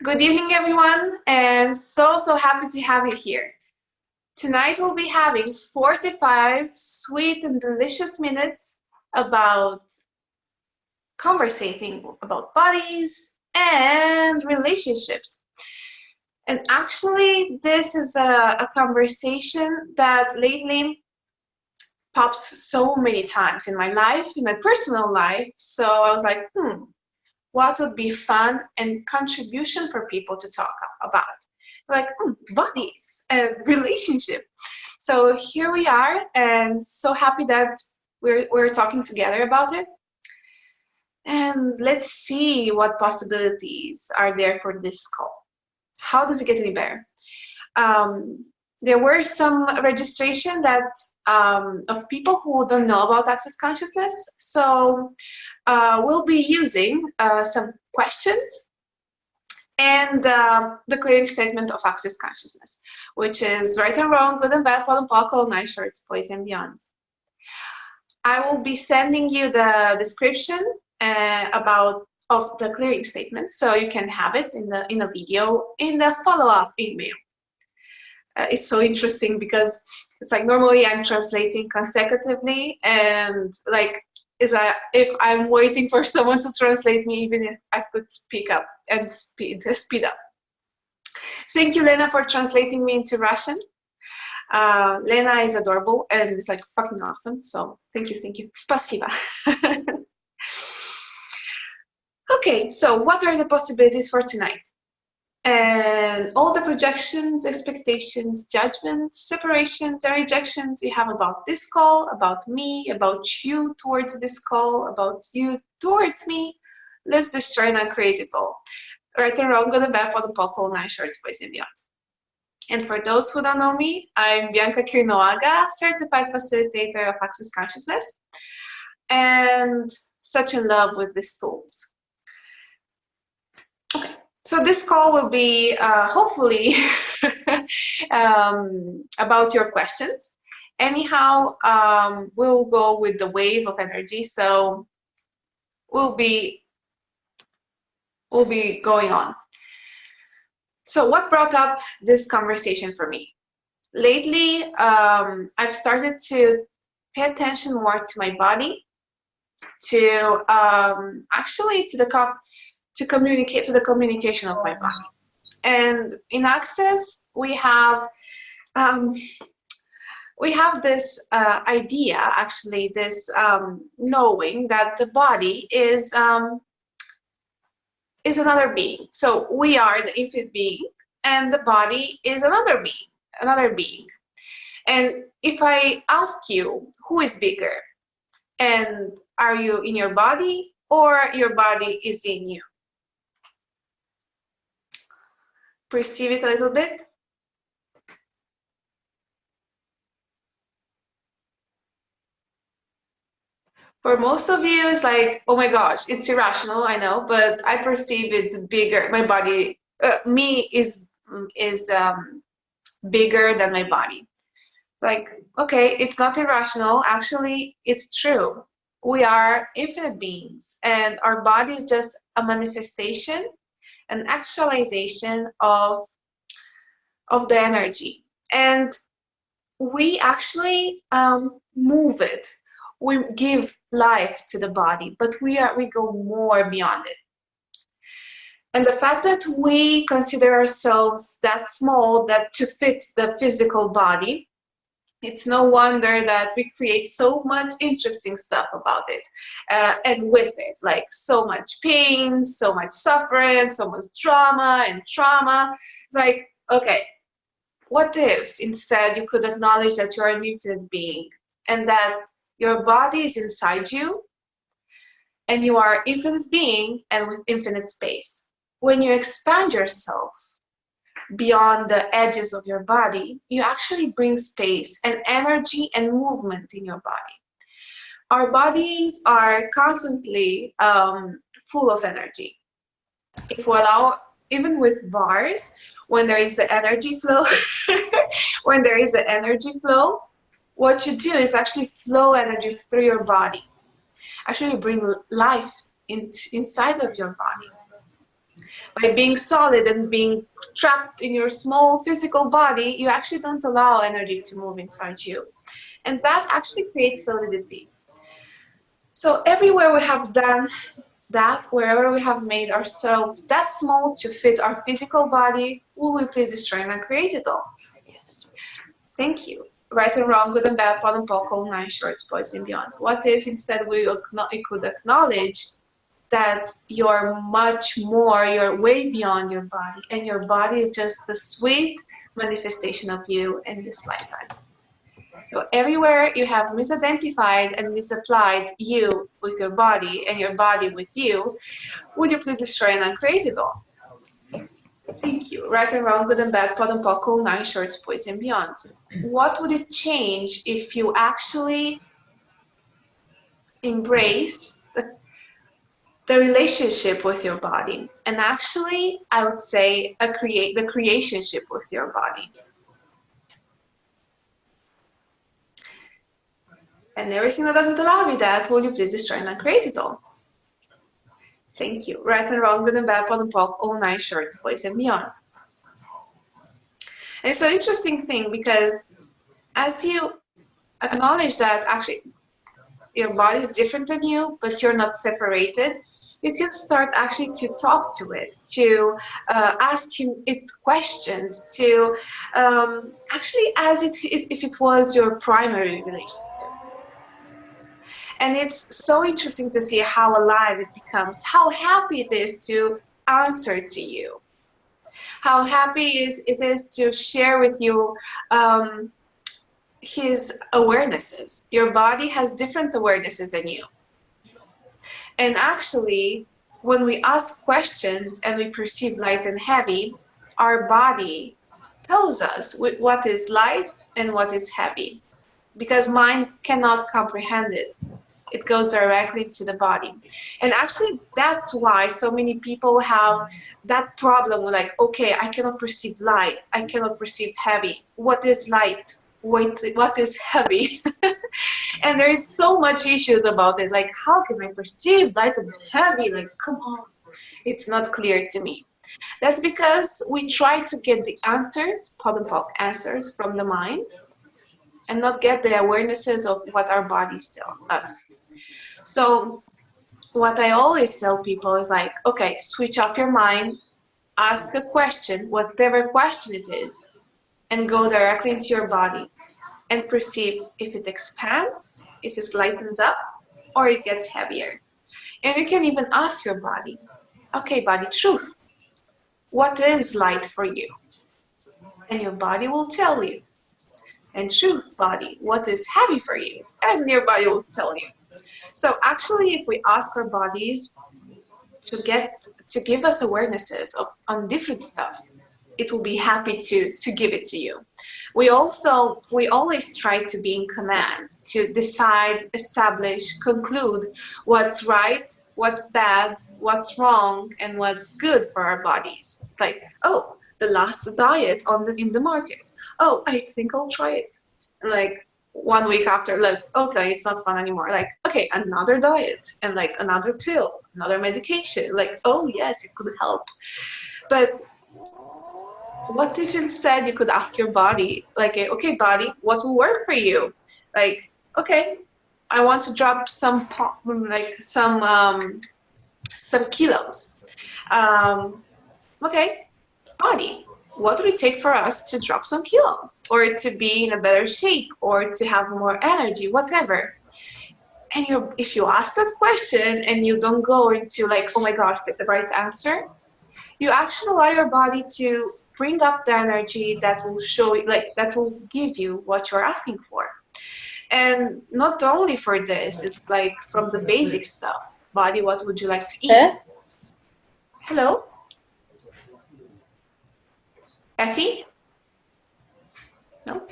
Good evening, everyone, and so happy to have you here. Tonight we'll be having 45 sweet and delicious minutes about conversating about bodies and relationships. And actually, this is a conversation that lately pops so many times in my life, in my personal life. So I was like, what would be fun and contribution for people to talk about? Like bodies and relationship. So here we are, and so happy that we're talking together about it. And let's see what possibilities are there for this call. How does it get any better? There were some registration that of people who don't know about access consciousness. So we'll be using some questions and the clearing statement of access consciousness, which is right and wrong, good and bad, POD and POC, all nice shirts, boys and beyond. I will be sending you the description of the clearing statement, so you can have it in a video in the follow-up email. It's so interesting because it's like normally I'm translating consecutively, and like if I'm waiting for someone to translate me, even if I could speak up and speed up. Thank you, Lena, for translating me into Russian. Lena is adorable and it's like fucking awesome. So thank you. Спасибо. Okay, so what are the possibilities for tonight? And all the projections, expectations, judgments, separations, and rejections you have about this call, about me, about you towards this call, about you towards me, let's destroy and uncreate it all. Right and wrong, good and bad, POD and POC, all nine shorts, boys and beyond. And for those who don't know me, I'm Bianca Chirnoaga, certified facilitator of access consciousness, and such in love with these tools. Okay. So this call will be hopefully about your questions. Anyhow, we'll go with the wave of energy. So we'll be going on. So what brought up this conversation for me? Lately, I've started to pay attention more to my body, to actually to communicate to the communication of my body. And in Access, we have this idea, actually, this knowing that the body is another being. So we are the infinite being, and the body is another being. And if I ask you, who is bigger? And are you in your body, or your body is in you? Perceive it a little bit. For most of you, it's like, oh my gosh, it's irrational, I know, but I perceive it's bigger. My body, me is bigger than my body. Like, okay, it's not irrational. Actually, it's true. We are infinite beings, and our body is just a manifestation, an actualization of the energy. And we actually move it. We give life to the body, but we go more beyond it. And the fact that we consider ourselves that small, that to fit the physical body, it's no wonder that we create so much interesting stuff about it. And with it, like so much pain, so much suffering, so much drama and trauma. It's like, okay, what if instead you could acknowledge that you're an infinite being and that your body is inside you and you are infinite being and with infinite space. When you expand yourself beyond the edges of your body, you actually bring space and energy and movement in your body. Our bodies are constantly full of energy. If we allow, even with bars, when there is the energy flow, what you do is actually flow energy through your body. Actually bring life inside of your body. By being solid and being trapped in your small physical body, you actually don't allow energy to move inside you. And that actually creates solidity. So everywhere we have done that, wherever we have made ourselves that small to fit our physical body, will we please destroy and uncreate it all? Thank you. Right and wrong, good and bad, POD and POC, all nine shorts, boys and beyond. What if instead we could acknowledge that you're much more, you're way beyond your body, and your body is just the sweet manifestation of you in this lifetime. So everywhere you have misidentified and misapplied you with your body and your body with you, would you please destroy and uncreate it all? Thank you. Right and wrong, good and bad, POD and POC, all nine shorts, boys and beyond. What would it change if you actually embrace the relationship with your body? And actually, I would say the creationship with your body. And everything that doesn't allow me that, will you please destroy and uncreate it all? Thank you. Right and wrong, good and bad, POD and POC, all nine shorts, boys and beyond. And it's an interesting thing because as you acknowledge that actually your body is different than you, but you're not separated, you can start actually to talk to it, to ask it questions, to actually as if it was your primary relationship. And it's so interesting to see how alive it becomes, how happy it is to answer to you, how happy it is to share with you his awarenesses. Your body has different awarenesses than you. And actually, when we ask questions and we perceive light and heavy, our body tells us what is light and what is heavy, because mind cannot comprehend it. It goes directly to the body. And actually, that's why so many people have that problem with like, okay, I cannot perceive light, I cannot perceive heavy. What is light? What is heavy? And there is so much issues about it. Like, how can I perceive light and heavy? Like, come on, it's not clear to me. That's because we try to get the answers, POD and POC answers from the mind, and not get the awarenesses of what our bodies tell us. So what I always tell people is like, okay, switch off your mind, ask a question, whatever question it is, and go directly into your body and perceive if it expands, if it lightens up, or it gets heavier. And you can even ask your body, okay, body, truth, what is light for you? And your body will tell you. And truth, body, what is heavy for you? And your body will tell you. So actually, if we ask our bodies to give us awarenesses on different stuff, it will be happy to give it to you. We always try to be in command, to decide, establish, conclude what's right, what's bad, what's wrong, and what's good for our bodies. It's like, oh, the last diet in the market. Oh, I think I'll try it. And like 1 week after, like, okay, it's not fun anymore. Like, okay, another diet and like another pill, another medication. Like, oh yes, it could help. But what if instead you could ask your body, like, okay, body, what will work for you? Like, okay, I want to drop some kilos. Okay, body, what would it take for us to drop some kilos, or to be in a better shape, or to have more energy, whatever? And if you ask that question and you don't go into like, oh my gosh, get the right answer, you actually allow your body to bring up the energy that will show, like, that will give you what you're asking for. And not only for this, it's like from the basic stuff. Body, what would you like to eat? Hello? Effie? No?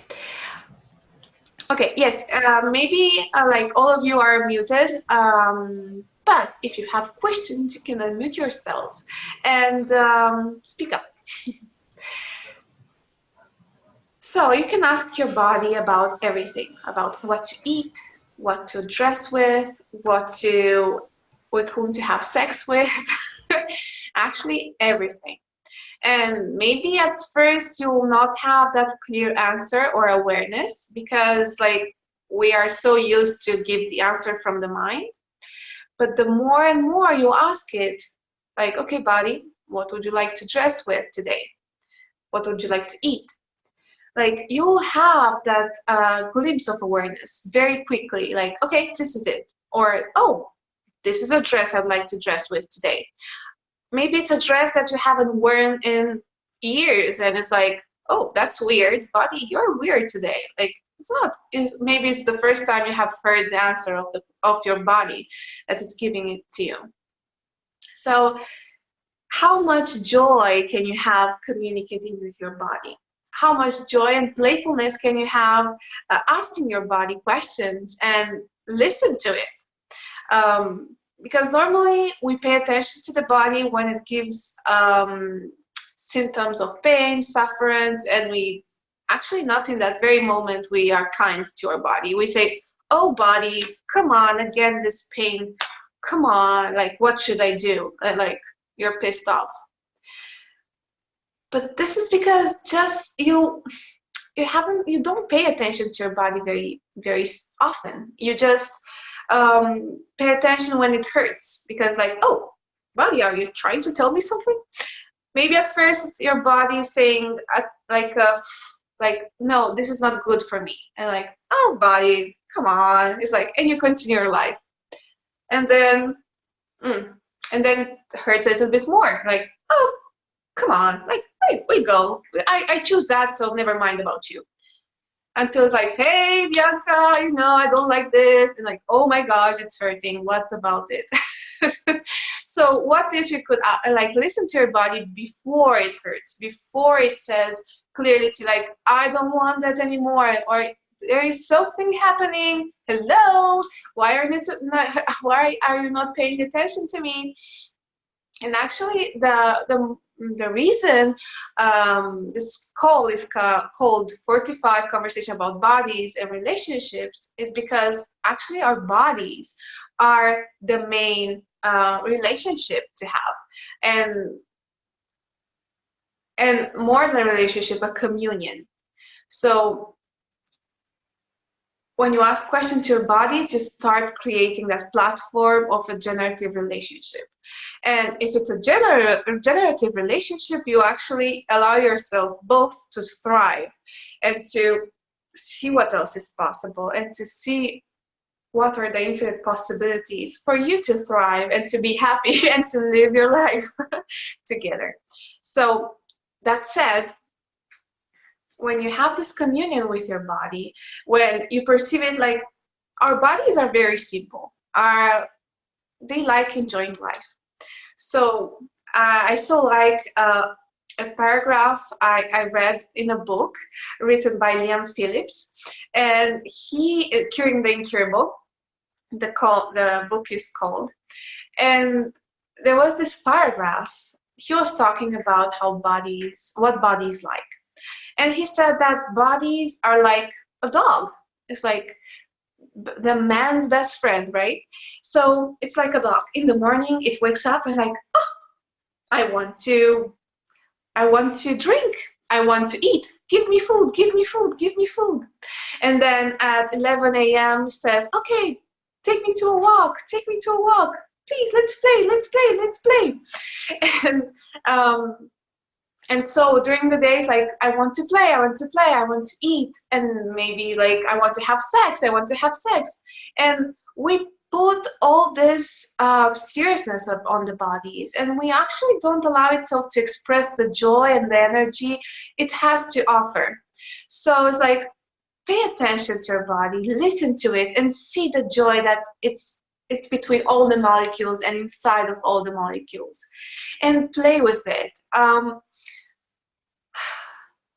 Okay, yes, maybe like all of you are muted, but if you have questions, you can unmute yourselves and speak up. So you can ask your body about everything, about what to eat, what to dress with whom to have sex with, Actually, everything. And maybe at first you will not have that clear answer or awareness, because like we are so used to give the answer from the mind. But the more and more you ask it, like, okay, body, what would you like to dress with today? What would you like to eat? Like, you'll have that glimpse of awareness very quickly. Like, okay, this is it. Or, oh, this is a dress I'd like to dress with today. Maybe it's a dress that you haven't worn in years, and it's like, oh, that's weird. Body, you're weird today. Like, it's not. Maybe it's the first time you have heard the answer of your body that it's giving it to you. So how much joy can you have communicating with your body? How much joy and playfulness can you have asking your body questions and listen to it? Because normally we pay attention to the body when it gives symptoms of pain, sufferance, and we actually not in that very moment we are kind to our body. We say, oh body, come on, again this pain, come on, like what should I do? And like you're pissed off. But this is because just you don't pay attention to your body very often. You just pay attention when it hurts, because like, oh body, are you trying to tell me something? Maybe at first your body is saying like no, this is not good for me, and like, oh body, come on. It's like, and you continue your life, and then it hurts a little bit more, like, oh come on, like we go, I choose that, so never mind about you. Until it's like, hey Bianca, I don't like this, and like, oh my gosh, it's hurting, what about it? So what if you could like listen to your body before it hurts, before it says clearly to like, I don't want that anymore, or there is something happening, hello, why are you not paying attention to me? And actually the reason this call is called 45 Conversation About Bodies and Relationships is because actually our bodies are the main relationship to have, and more than a relationship, a communion. So when you ask questions to your bodies, you start creating that platform of a generative relationship. And if it's a generative relationship, you actually allow yourself both to thrive and to see what else is possible, and to see what are the infinite possibilities for you to thrive and to be happy and to live your life together. So that said, when you have this communion with your body, when you perceive it, like, our bodies are very simple. They like enjoying life. So I still like a paragraph I read in a book written by Liam Phillips, and he, Curing the Incurable, the book is called, and there was this paragraph. He was talking about what bodies like. And he said that bodies are like a dog. It's like the man's best friend, right? So it's like a dog. In the morning, it wakes up and like, oh, I want to drink. I want to eat. Give me food, give me food, give me food. And then at 11 a.m. says, okay, take me to a walk, take me to a walk. Please, let's play, let's play, let's play. And so during the days, like, I want to play, I want to play, I want to eat, and maybe like I want to have sex, I want to have sex. And we put all this seriousness on the bodies, and we actually don't allow itself to express the joy and the energy it has to offer. So it's like, pay attention to your body, listen to it, and see the joy that it's between all the molecules and inside of all the molecules, and play with it.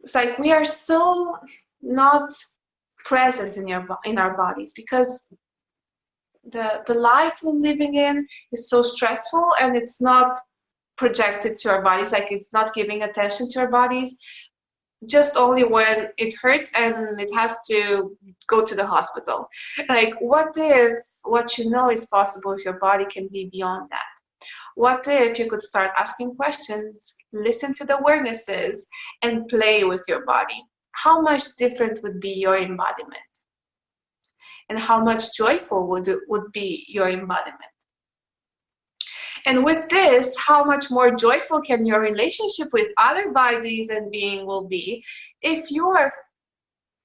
It's like we are so not present in our bodies because the life we're living in is so stressful, and it's not projected to our bodies, like it's not giving attention to our bodies, just only when it hurts and it has to go to the hospital. Like, what if what you know is possible if your body can be beyond that? What if you could start asking questions, listen to the awarenesses, and play with your body? How much different would be your embodiment? And how much joyful would be your embodiment? And with this, how much more joyful can your relationship with other bodies and being will be if you are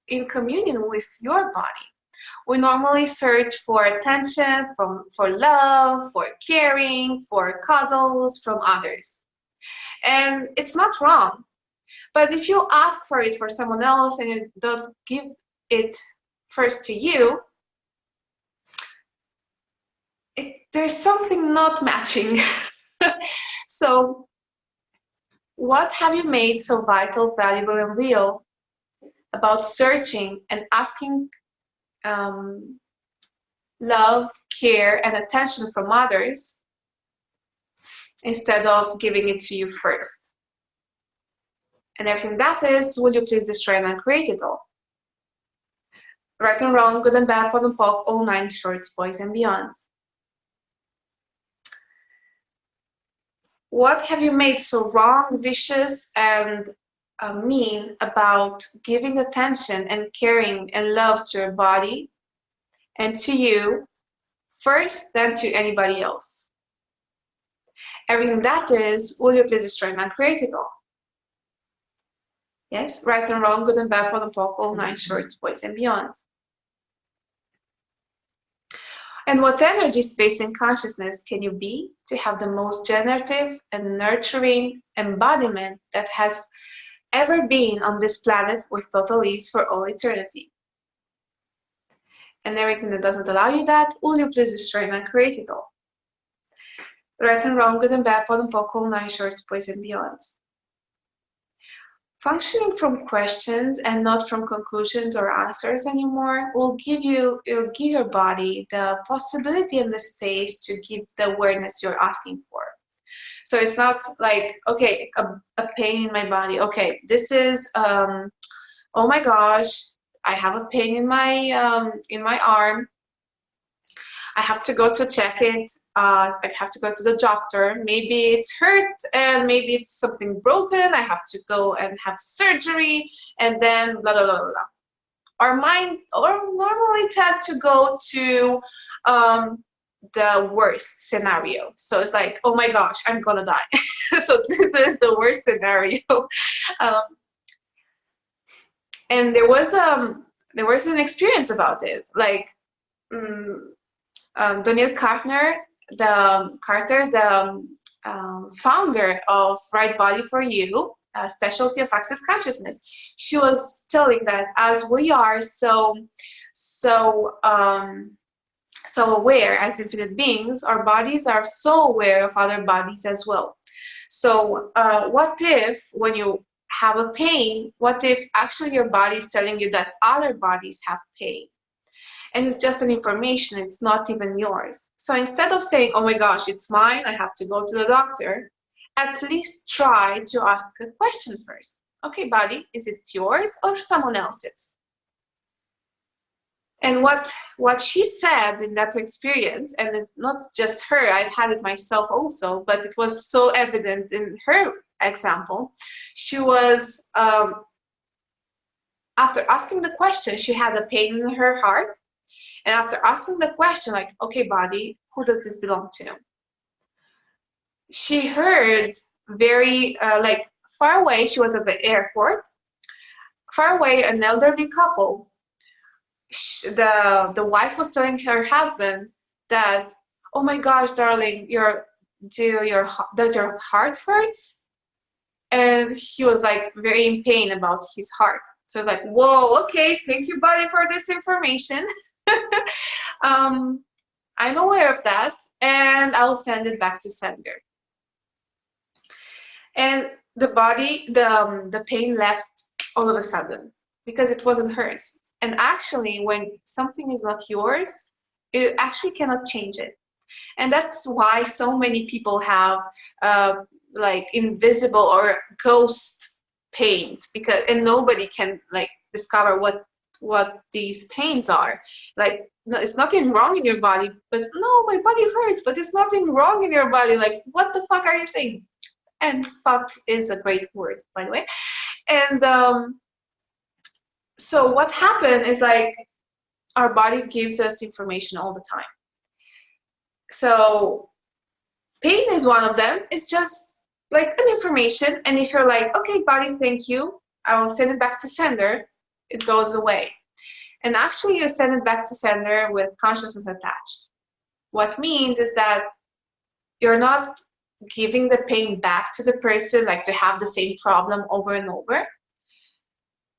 in communion with your body? We normally search for attention, for love, for caring, for cuddles from others. And it's not wrong. But if you ask for it for someone else and you don't give it first to you, there's something not matching. So what have you made so vital, valuable, and real about searching and asking love, care, and attention from others instead of giving it to you first? And everything that is, will you please destroy and uncreate it all? Right and wrong, good and bad, POD and POC, all 9 shorts, boys and beyonds. What have you made so wrong, vicious, and mean about giving attention and caring and love to your body and to you first, then to anybody else? Everything that is, will you please destroy and uncreate it all? Yes, right and wrong, good and bad, POD and POC, all 9 shorts, boys and beyonds. And what energy, space, and consciousness can you be to have the most generative and nurturing embodiment that has ever been on this planet with total ease for all eternity? And everything that doesn't allow you that, will you please destroy and uncreate it all? Right and wrong, good and bad, POD and POC, all 9 shorts, boys and beyonds. Functioning from questions and not from conclusions or answers anymore will give your body the possibility and the space to give the awareness you're asking for. So it's not like, okay, a pain in my body. Okay, this is, oh my gosh, I have a pain in my arm. I have to go to check it. I have to go to the doctor. Maybe it's hurt and maybe it's something broken. I have to go and have surgery and then blah, blah, blah, blah. Our mind normally tend to go to the worst scenario. So it's like, oh my gosh, I'm gonna die. So this is the worst scenario. And there was an experience about it. Like, Danielle Carter, the founder of Right Body for You, Specialty of Access Consciousness, she was telling that as we are so aware as infinite beings, our bodies are so aware of other bodies as well. So what if when you have a pain, what if actually your body is telling you that other bodies have pain? And it's just an information, it's not even yours. So instead of saying, oh my gosh, it's mine, I have to go to the doctor, at least try to ask a question first. Okay, body, is it yours or someone else's? And what she said in that experience, and it's not just her, I've had it myself also, but it was so evident in her example. She was, after asking the question, she had a pain in her heart. And after asking the question, like, okay, body, who does this belong to? She heard very, like, far away, she was at the airport, far away, an elderly couple. The wife was telling her husband that, oh my gosh, darling, does your heart hurt? And he was like very in pain about his heart. So it's like, whoa, okay, thank you, body, for this information. I'm aware of that, and I'll send it back to sender. And the body, the pain left all of a sudden because it wasn't hers. And actually, when something is not yours, you actually cannot change it. And that's why so many people have like invisible or ghost pains, and nobody can like discover what what these pains are. Like, no, it's nothing wrong in your body, but no, my body hurts, but it's nothing wrong in your body. Like, what the fuck are you saying? And fuck is a great word, by the way. And so what happened is, like, our body gives us information all the time. So pain is one of them. It's just like an information. And if you're like, okay, body, thank you, I will send it back to sender, it goes away. And actually, you send it back to sender with consciousness attached. What means is that you're not giving the pain back to the person, like to have the same problem over and over.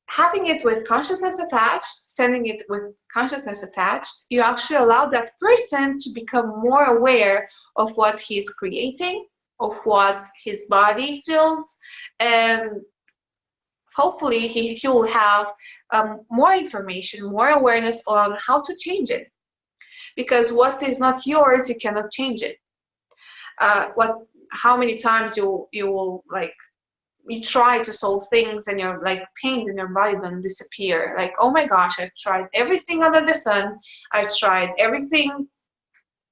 Having it with consciousness attached, sending it with consciousness attached, you actually allow that person to become more aware of what he's creating, of what his body feels, and hopefully he will have more information, more awareness on how to change it. Because what is not yours, you cannot change it. How many times you will, like, you try to solve things and your, like, pains in your body don't disappear. Like, oh my gosh, I've tried everything under the sun. I've tried everything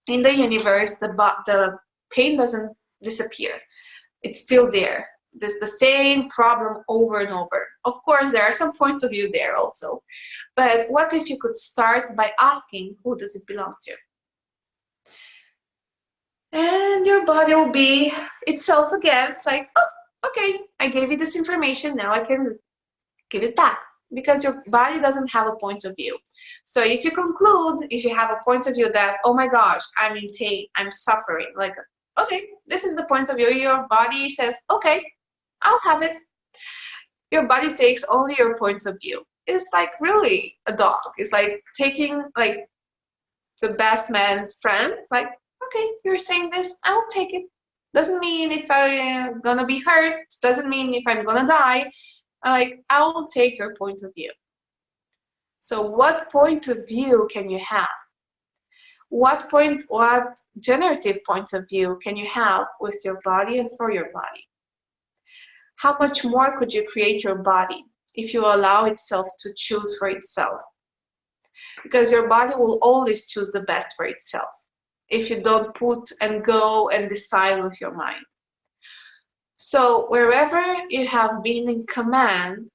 in the universe. The pain doesn't disappear. It's still there. There's the same problem over and over. Of course, there are some points of view there also. But what if you could start by asking, who does it belong to? And your body will be itself again. It's like, oh, okay, I gave you this information, now I can give it back. Because your body doesn't have a point of view. So if you conclude, if you have a point of view that, oh my gosh, I'm in pain, I'm suffering, like, okay, this is the point of view. Your body says, okay, I'll have it. Your body takes only your points of view. It's like really a dog. It's like taking, like, the best man's friend. It's like, okay, you're saying this, I'll take it. Doesn't mean if I'm gonna be hurt, doesn't mean if I'm gonna die. Like, I will take your point of view. So what point of view can you have? What generative point of view can you have with your body and for your body? How much more could you create your body if you allow itself to choose for itself? Because your body will always choose the best for itself if you don't put and go and decide with your mind. So wherever you have been in command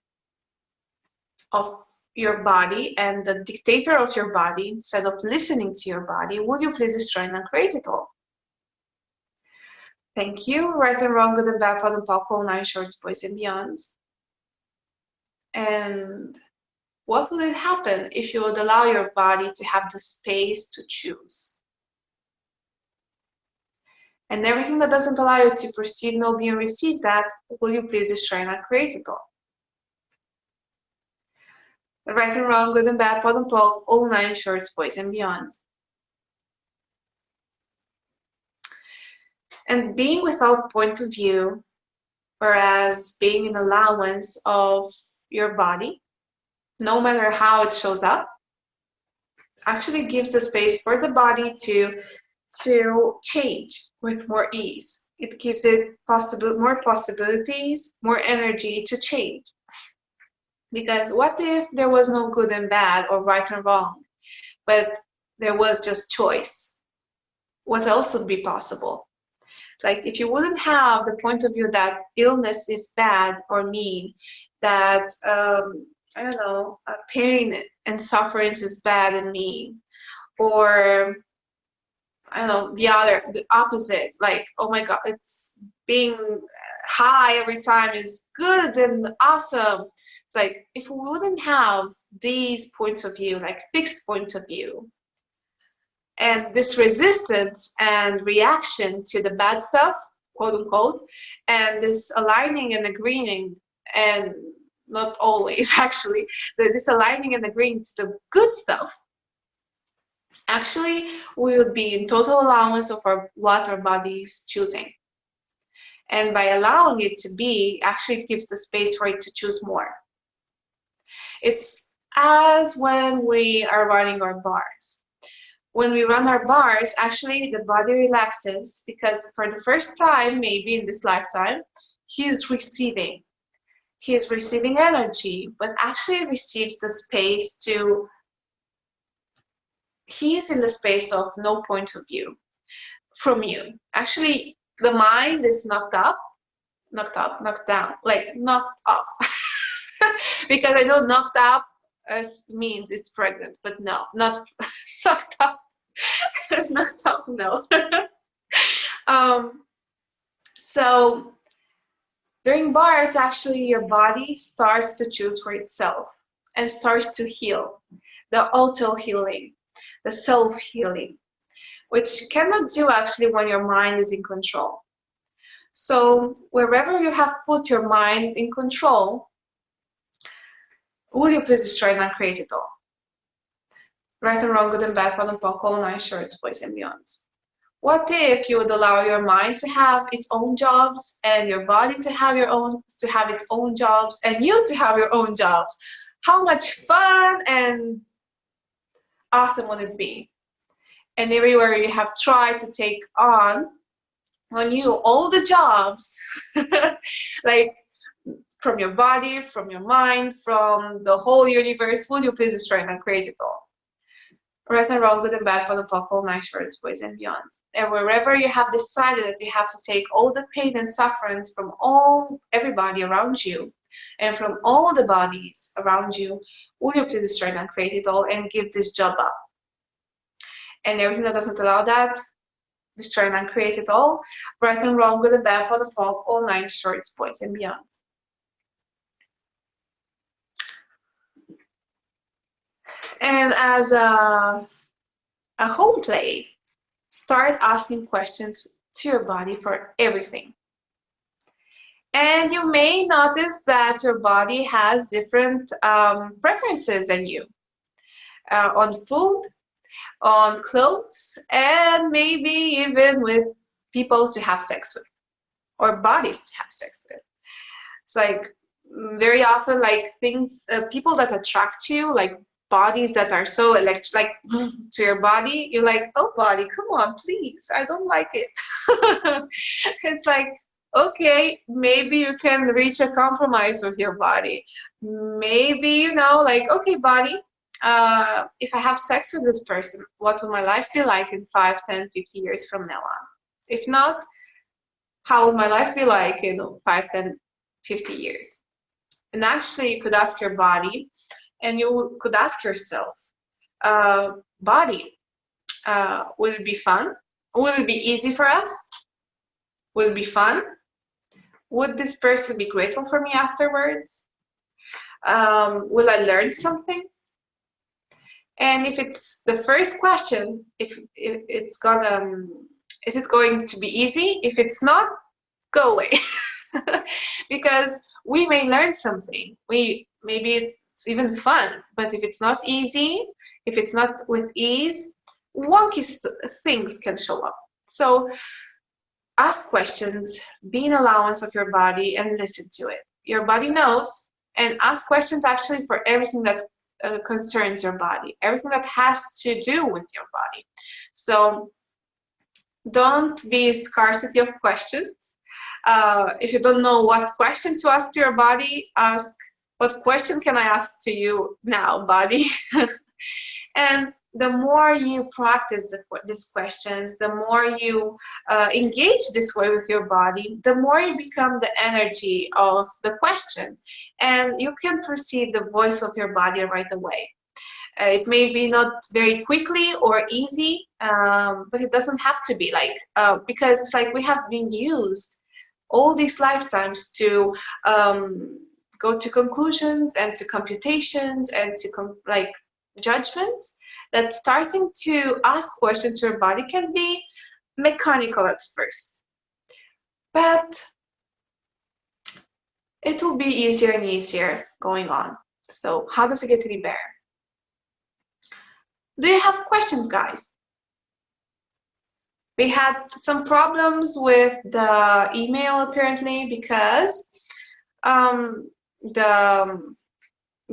of your body and the dictator of your body, instead of listening to your body, would you please destroy and uncreate it all? Thank you. Right and wrong, good and bad, pod and pop, all 9 shorts, boys and beyonds. And what would happen if you would allow your body to have the space to choose? And everything that doesn't allow you to perceive, know, be, and receive that, will you please destroy and uncreate it all? Right and wrong, good and bad, pod and pop, all 9 shorts, boys and beyonds. And being without point of view, whereas being in allowance of your body, no matter how it shows up, actually gives the space for the body to change with more ease. It gives it more possibilities, more energy to change. Because what if there was no good and bad or right and wrong, but there was just choice? What else would be possible? Like, if you wouldn't have the point of view that illness is bad or mean, that I don't know, pain and suffering is bad and mean, or I don't know, the opposite, like, oh my god, it's being high every time is good and awesome. It's like, if we wouldn't have these points of view, like fixed points of view, and this resistance and reaction to the bad stuff, quote unquote, and this aligning and agreeing, and not always actually, this aligning and agreeing to the good stuff, actually we would be in total allowance of what our body is choosing. And by allowing it to be, actually it gives the space for it to choose more. It's as when we are running our bars. When we run our bars, actually the body relaxes, because for the first time, maybe in this lifetime, he is receiving. he is receiving energy, but actually receives the space to, he is in the space of no point of view from you. Actually, the mind is knocked up, knocked down, like knocked off. Because I know knocked up means it's pregnant, but no, not knocked up. Knocked up, no. So during bars, actually, your body starts to choose for itself and starts to heal. The auto-healing, the self-healing, which cannot do actually when your mind is in control. So wherever you have put your mind in control, will you please destroy and uncreate it all? Right and wrong, good and bad, POD and POC, all nine shorts, boys and beyonds. What if you would allow your mind to have its own jobs and your body to have its own jobs and you to have your own jobs? How much fun and awesome would it be? And everywhere you have tried to take on you all the jobs, like from your body, from your mind, from the whole universe, will you please destroy and uncreate it all? Right and wrong, good and bad, POD and POC, all nine shorts, boys and beyond. And wherever you have decided that you have to take all the pain and sufferings from everybody around you and from all the bodies around you, will you please destroy and uncreate it all and give this job up? And everything that doesn't allow that, destroy and uncreate it all. Right and wrong, good and bad, POD and POC, all nine shorts, boys and beyond. And as a home play, start asking questions to your body for everything. And you may notice that your body has different preferences than you on food, on clothes, and maybe even with people to have sex with or bodies to have sex with. It's like very often, like things, people that attract you, like bodies that are so like to your body, you're like, oh body, come on, please, I don't like it. It's like, okay, maybe you can reach a compromise with your body. Maybe, you know, like, okay, body, if I have sex with this person, what will my life be like in 5, 10, 50 years from now on? If not, how will my life be like in 5, 10, 50 years? And actually, you could ask your body, and you could ask yourself, body, will it be fun? Will it be easy for us? Will it be fun? Would this person be grateful for me afterwards? Will I learn something? And if it's the first question, if it's gonna, is it going to be easy? If it's not, go away. Because we may learn something. Maybe it's even fun, but if it's not easy, if it's not with ease, wonky things can show up. So ask questions, be in allowance of your body and listen to it. Your body knows, and ask questions actually for everything that concerns your body, everything that has to do with your body. So don't be scarcity of questions. If you don't know what question to ask to your body, ask, what question can I ask to you now, body? And the more you practice these questions, the more you engage this way with your body, the more you become the energy of the question. And you can perceive the voice of your body right away. It may be not very quickly or easy, but it doesn't have to be, like, because it's like we have been used all these lifetimes to go to conclusions and to computations and to judgments, that starting to ask questions to your body can be mechanical at first, but it will be easier and easier going on. So how does it get to be better? Do you have questions, guys? We had some problems with the email apparently because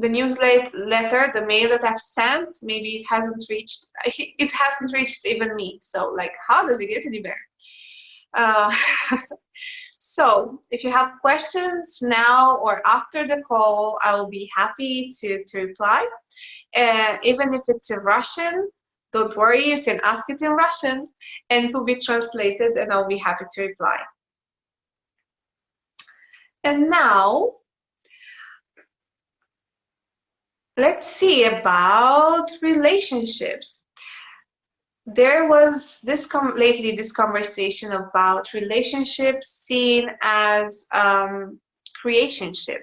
the newsletter, the mail that I've sent, maybe it hasn't reached even me. So like, how does it get any better? So if you have questions now or after the call, I will be happy to reply. And even if it's in Russian, don't worry, you can ask it in Russian and it will be translated and I'll be happy to reply. And now, let's see about relationships. There was this lately this conversation about relationships seen as creationship,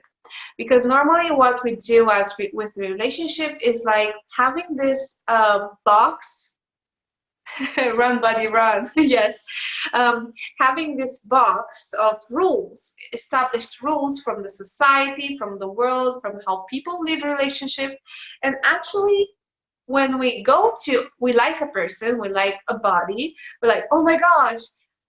because normally what we do with relationship is like having this box. Run, buddy, run. Yes. Having this box of rules, established rules from the society, from the world, from how people live relationship. And actually, when we like a person, we like a body, we're like, oh my gosh,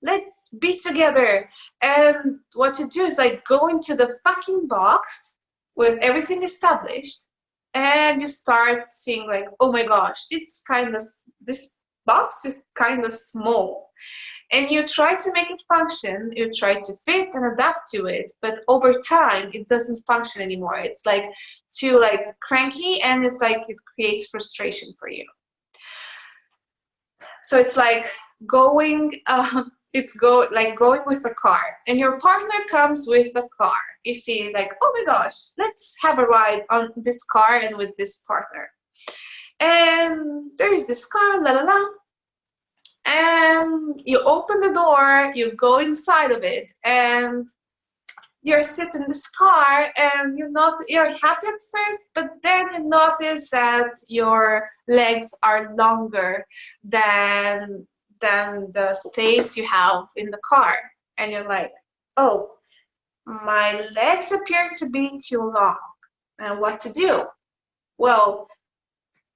let's be together. And what to do is like go into the fucking box with everything established, and you start seeing like, oh my gosh, this box is kind of small, and you try to make it function, you try to fit and adapt to it, but over time it doesn't function anymore. It's like too like cranky, and it's like it creates frustration for you. So it's like going going with a car, and your partner comes with the car. You see like, oh my gosh, let's have a ride on this car and with this partner. And there is this car, la la la, and you open the door, you go inside of it, and you're sitting in this car, and you're happy at first, but then you notice that your legs are longer than the space you have in the car, and you're like, oh, my legs appear to be too long, and what to do? Well,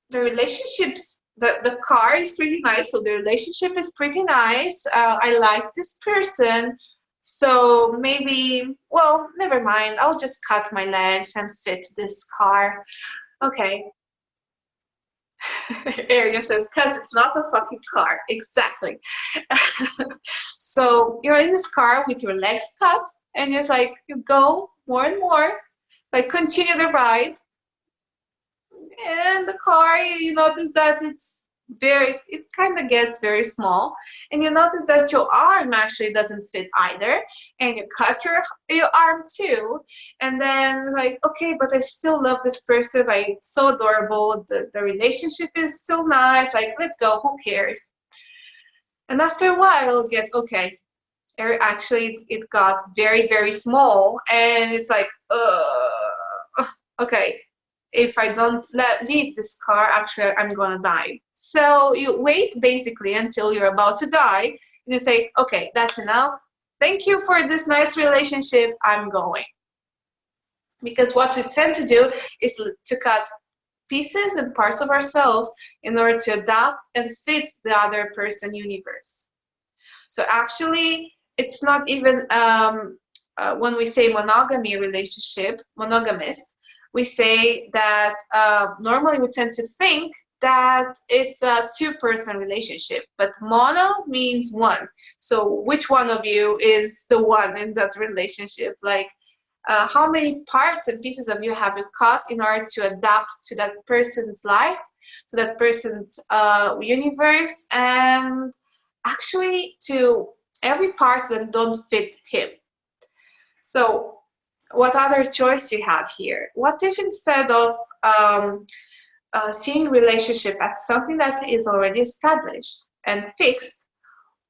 the relationships, the car is pretty nice, so the relationship is pretty nice. I like this person, so maybe, well, never mind, I'll just cut my legs and fit this car. Okay. Ariel says, because it's not a fucking car. Exactly. So you're in this car with your legs cut, and it's like you go more and more, like continue the ride. And the car, you notice that it kind of gets very small, and you notice that your arm actually doesn't fit either, and you cut your arm too, and then like, okay, but I still love this person, like it's so adorable, the relationship is still nice, like let's go, who cares? And after a while you get, okay, actually it got very, very small, and it's like, okay, if I don't leave this car, actually I'm gonna die. So you wait basically until you're about to die, and you say, okay, that's enough. Thank you for this nice relationship, I'm going. Because what we tend to do is to cut pieces and parts of ourselves in order to adapt and fit the other person universe. So actually, it's not even, when we say monogamy relationship, monogamist, we say that normally we tend to think that it's a two-person relationship, but mono means one. So which one of you is the one in that relationship? Like how many parts and pieces of you have you cut in order to adapt to that person's life, to that person's universe, and actually to every part that don't fit him. So what other choice you have here? What if instead of seeing relationship as something that is already established and fixed,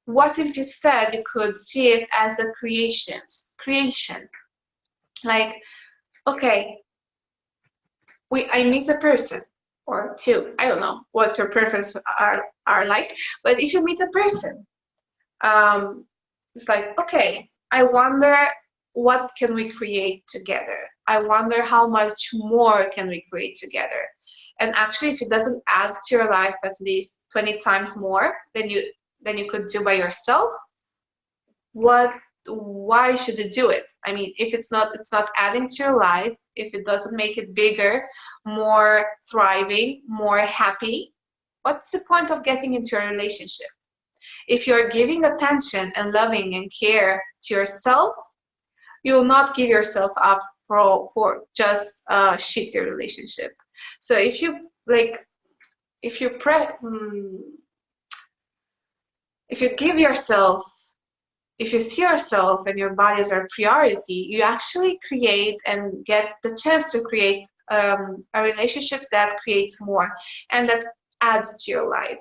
what if instead you could see it as a creation? Like, okay, I meet a person or two. I don't know what your preferences are like, but if you meet a person, it's like, okay, I wonder what can we create together? I wonder how much more can we create together? And actually, if it doesn't add to your life at least 20 times more than you could do by yourself, why should you do it? I mean, if it's not adding to your life, if it doesn't make it bigger, more thriving, more happy, what's the point of getting into a relationship? If you're giving attention and loving and care to yourself, you will not give yourself up for just a shitty relationship. So if you if you give yourself, if you see yourself and your body as a priority, you actually create and get the chance to create a relationship that creates more and that adds to your life.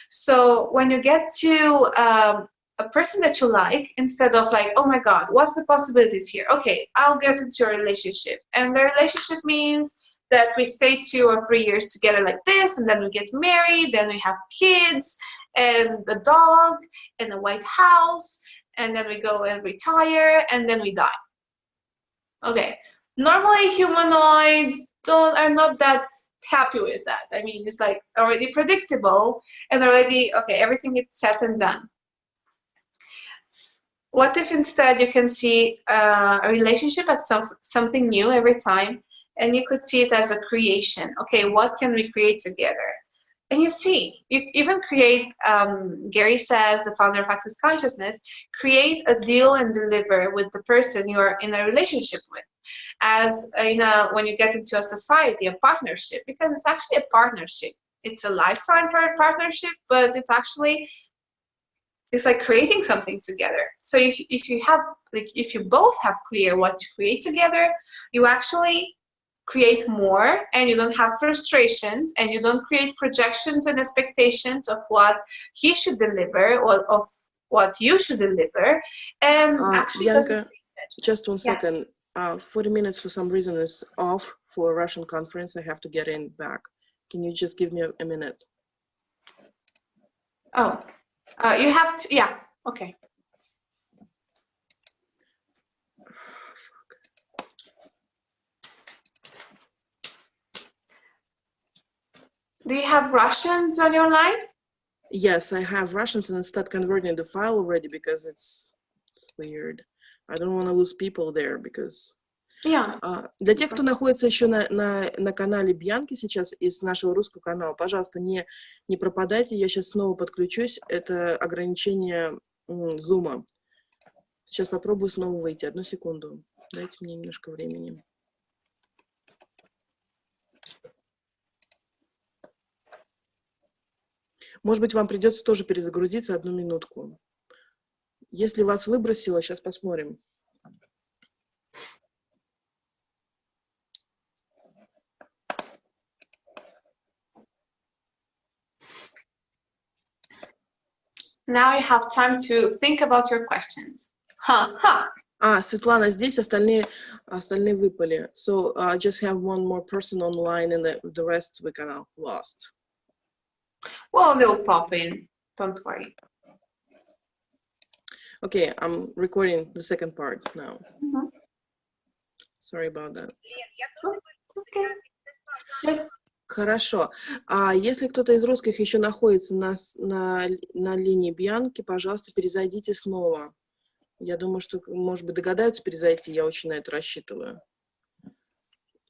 So when you get to a person that you like, instead of like, oh my God, what's the possibilities here? Okay, I'll get into a relationship. And the relationship means that we stay 2 or 3 years together like this, and then we get married, then we have kids, and a dog, and a white house, and then we go and retire, and then we die. Okay, normally humanoids are not that happy with that. I mean, it's like already predictable and already, okay, everything is set and done. What if instead you can see a relationship as something new every time, and you could see it as a creation? Okay, what can we create together? And you see, you even create, Gary says, the founder of Access Consciousness, create a deal and deliver with the person you are in a relationship with. As when you get into a society, a partnership, because it's actually a partnership. It's a lifetime partnership, but it's actually, it's like creating something together. So if you have, like, if you both have clear what to create together, you actually create more, and you don't have frustrations, and you don't create projections and expectations of what he should deliver or of what you should deliver. And actually, Bianca, just 1 Yeah. second. 40 minutes for some reason is off for a Russian conference. I have to get in back. Can you just give me a minute? Oh, you have to, yeah, okay. Do you have Russians on your line? Yes, I have Russians, and instead converting the file already because it's weird. I don't want to lose people there because... Yeah. Для тех, кто находится еще на канале Бьянки сейчас из нашего русского канала, пожалуйста, не пропадайте. Я сейчас снова подключусь. Это ограничение зума. Сейчас попробую снова выйти. 1 секунду. Дайте мне немножко времени. Может быть, вам придется тоже перезагрузиться 1 минутку. Если вас выбросило, сейчас посмотрим. Now you have time to think about your questions. Светлана здесь, остальные выпали. So just have one more person online, and the rest we kind of lost. Well, they'll pop in. Don't worry. Okay, I'm recording the second part now. Mm-hmm. Sorry about that. Okay. Just... Хорошо. Если кто-то из русских еще находится на линии Бьянки, пожалуйста, перезайдите снова. Я думаю, что, может быть, догадаются перезайти. Я очень на это рассчитываю.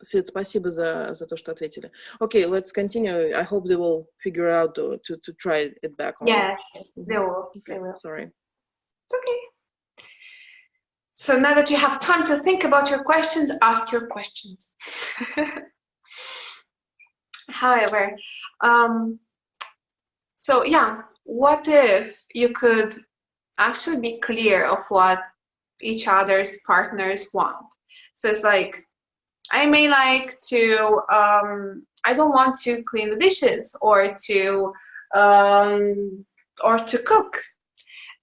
Свет, спасибо за то, что ответили. Okay, let's continue. I hope they will figure out to try it back on. Yes, they will. Okay, They will. Sorry. It's okay. So now that you have time to think about your questions, ask your questions. However, so yeah, what if you could actually be clear of what each other's partners want? So it's like, I may like to, I don't want to clean the dishes or to cook.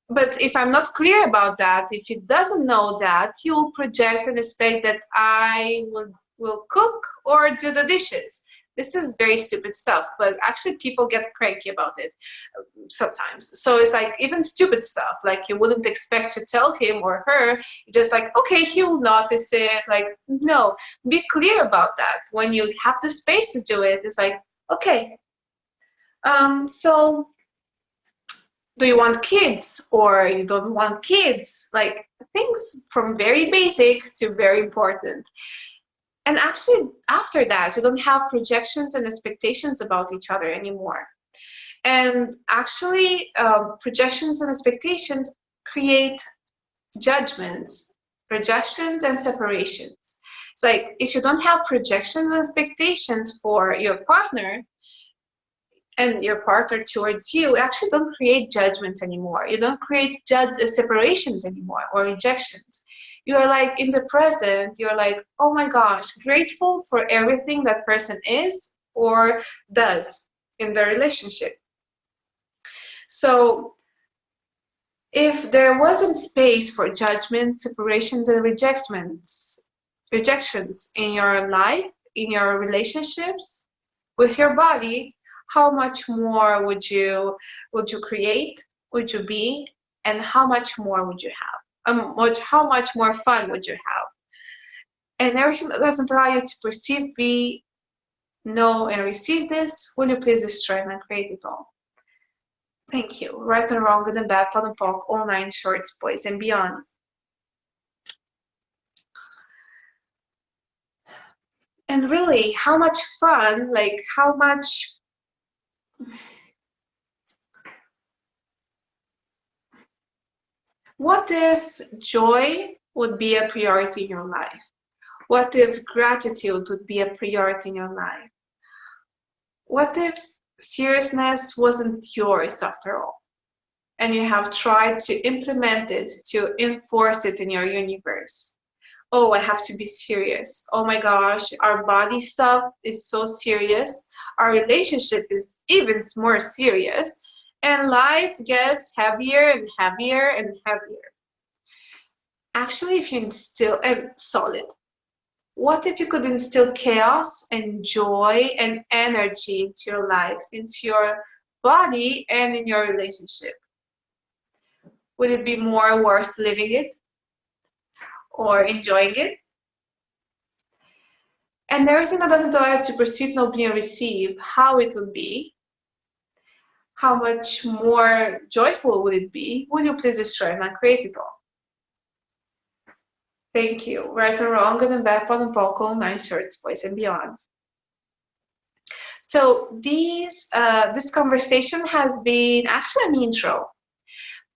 But if I'm not clear about that, if he doesn't know that, he will project and expect that I will cook or do the dishes. This is very stupid stuff, but actually people get cranky about it sometimes. So it's like even stupid stuff, like you wouldn't expect to tell him or her, you're just like, okay, he will notice it. Like, no, be clear about that. When you have the space to do it, it's like, okay, so do you want kids or you don't want kids? Like things from very basic to very important. And actually, after that, you don't have projections and expectations about each other anymore. And actually, projections and expectations create judgments, projections and separations. It's like if you don't have projections and expectations for your partner and your partner towards you, actually don't create judgments anymore. You don't create separations anymore or rejections. You are like in the present, you're like, oh my gosh, grateful for everything that person is or does in the relationship. So if there wasn't space for judgment, separations, and rejections in your life, in your relationships, with your body, how much more would you create, would you be, and how much more would you have? How much more fun would you have? And everything that doesn't allow you to perceive, be, know, and receive this, will you please destroy and create it all? Thank you. Right and wrong, good and bad, fun and POC, all 9 shorts, boys and beyond. And really, how much fun, like how much what if joy would be a priority in your life? What if gratitude would be a priority in your life? What if seriousness wasn't yours after all? And you have tried to implement it, to enforce it in your universe. Oh, I have to be serious. Oh my gosh, our body stuff is so serious. Our relationship is even more serious. And life gets heavier and heavier and heavier. Actually, if you instill, and solid, what if you could instill chaos and joy and energy into your life, into your body, and in your relationship? Would it be more worth living it or enjoying it? And everything that doesn't allow you to perceive, know, be, and receive, how it would be, how much more joyful would it be? Will you please destroy and uncreate it all? Thank you. Right or wrong, good and bad, fun and POC, 9 shorts, boys and beyond. So this conversation has been actually an intro,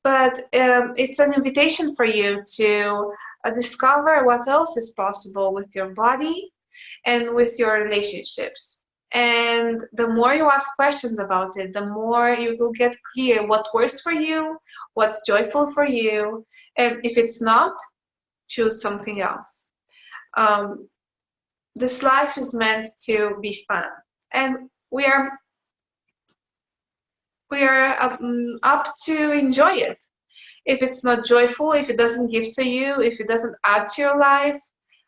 but it's an invitation for you to discover what else is possible with your body and with your relationships. And the more you ask questions about it, the more you will get clear what works for you, what's joyful for you, and if it's not, choose something else. This life is meant to be fun, and we are up to enjoy it. If it's not joyful, if it doesn't give to you, if it doesn't add to your life,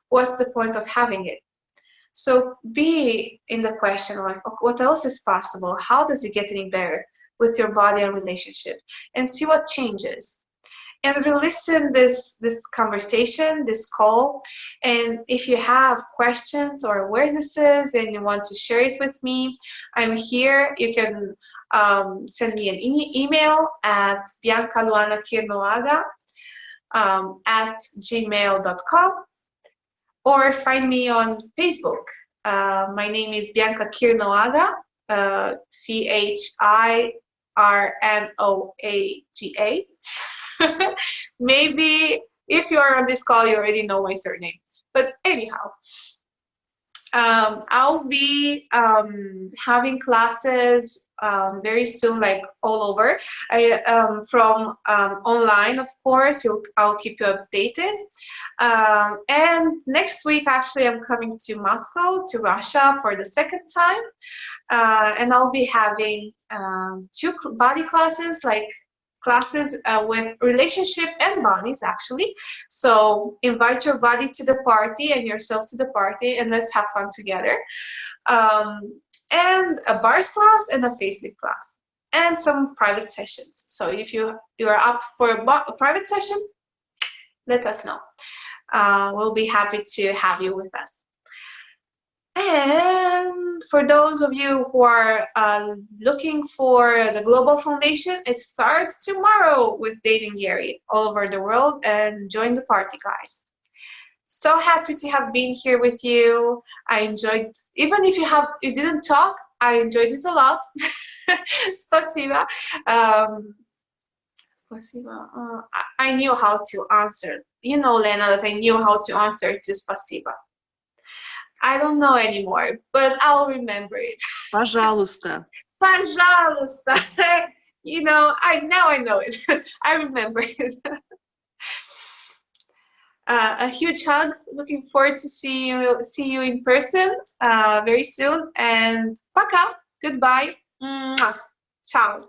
what's the point of having it? So be in the question like, what else is possible? How does it get any better with your body and relationship? And see what changes. And re-listen this conversation, this call. And if you have questions or awarenesses and you want to share it with me, I'm here. You can send me an email at Bianca Luana Chirnoaga at gmail.com, or find me on Facebook. My name is Bianca Chirnoaga, Chirnoaga. Maybe if you are on this call, you already know my surname. But anyhow, I'll be having classes very soon, like all over. From online, of course. I'll keep you updated. And next week, actually, I'm coming to Moscow, to Russia, for the second time. And I'll be having 2 body classes, like classes with relationship and bodies, actually. So invite your body to the party and yourself to the party, and let's have fun together. And a bars class and a facelift class, and some private sessions. So if you are up for a private session, let us know. We'll be happy to have you with us. And for those of you who are looking for the Global Foundation, it starts tomorrow with Dating Gary all over the world, and join the party, guys. So happy to have been here with you. I enjoyed, even if you didn't talk, I enjoyed it a lot. Спасибо. Спасибо. I knew how to answer. You know, Lena, that I knew how to answer to спасибо. I don't know anymore, but I'll remember it. Пожалуйста. Пожалуйста. You know, now I know it. I remember it. A huge hug. Looking forward to see you in person very soon. And пока. Goodbye. Ciao.